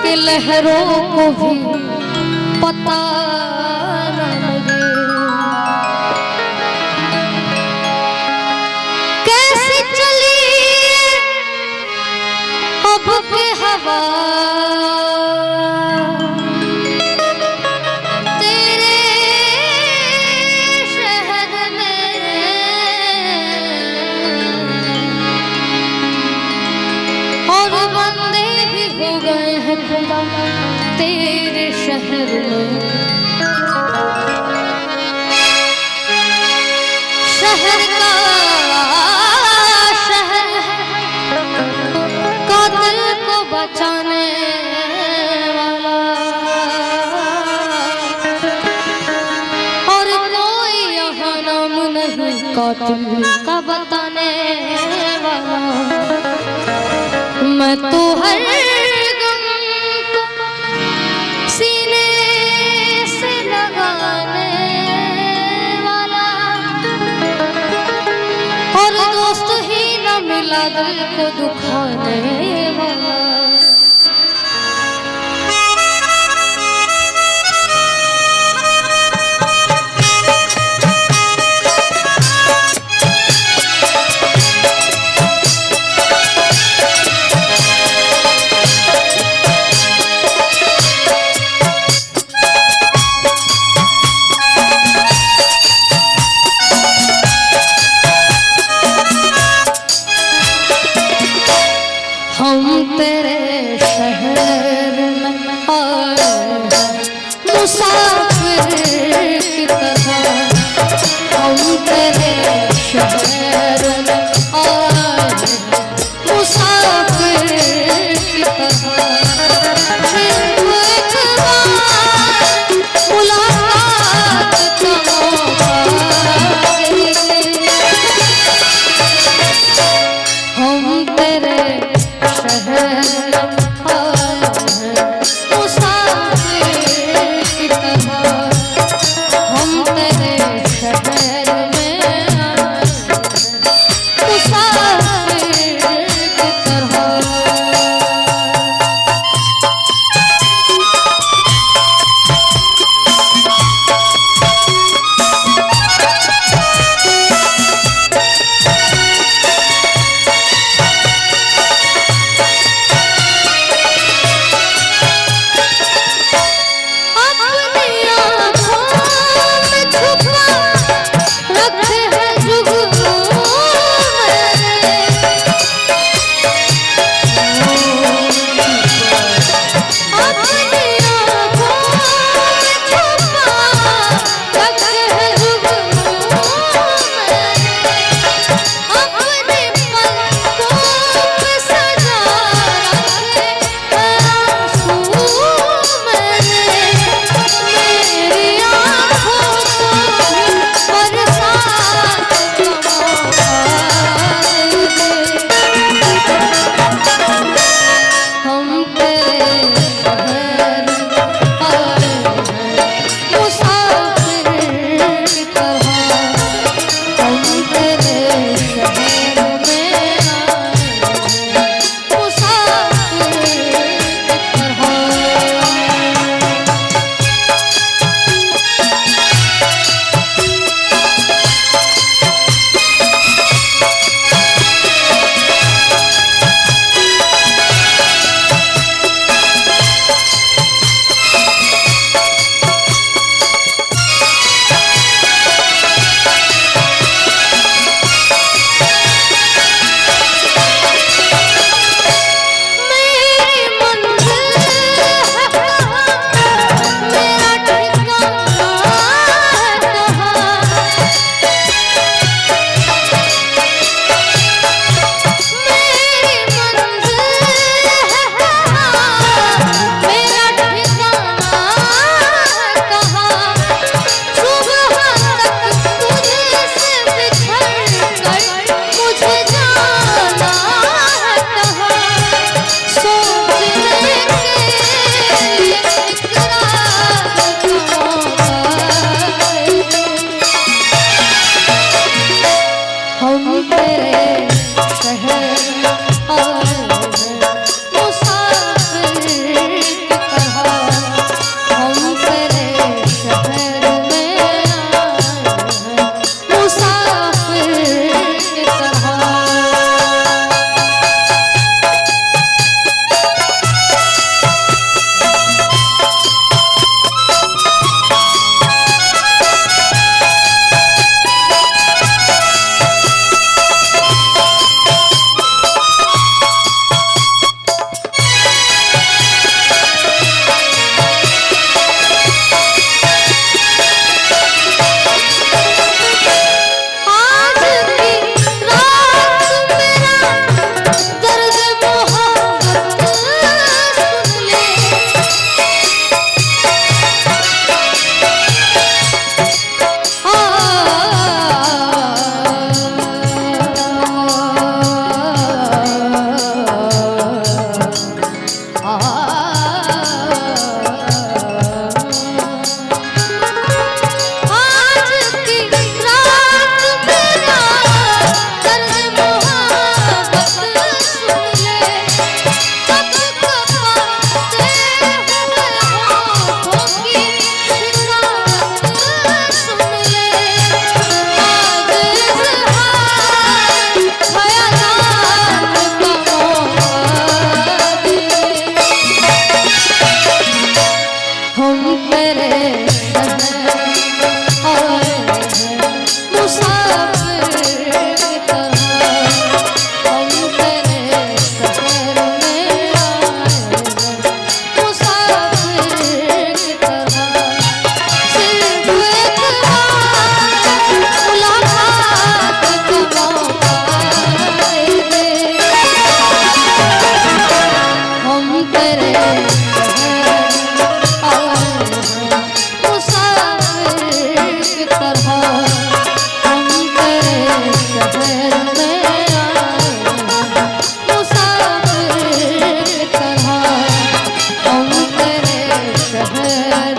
के लहरों को भी पता न लगे। कैसे चली अब के हवा तेरे शहर में, और बंदे भी हो गए हैं खुदा तेरे शहर में। शहर का शहर कातिल को बचाने वाला, और कोई यहाँ नाम नहीं कातिल का बताने वाला। मैं तो हर गम को सीने से लगाने वाला, और दोस्त ही न मिला दिल को दुखाने वाला। हम तेरे शहर में आए मुसाफिर की तरह, हम तेरे शहर में आए मुसाफिर की तरह। सिर्फ एक बार मुलाकात का मौका देंगे, हम तेरे शहर मुसाफिर की तरह, हम तेरे शहर में मुसाफिर की तरह। तेरे शहर आए हैं मुसाफिर की तरह हम तेरे शहर में आए हैं मुसाफिर की तरह हम तेरे शहर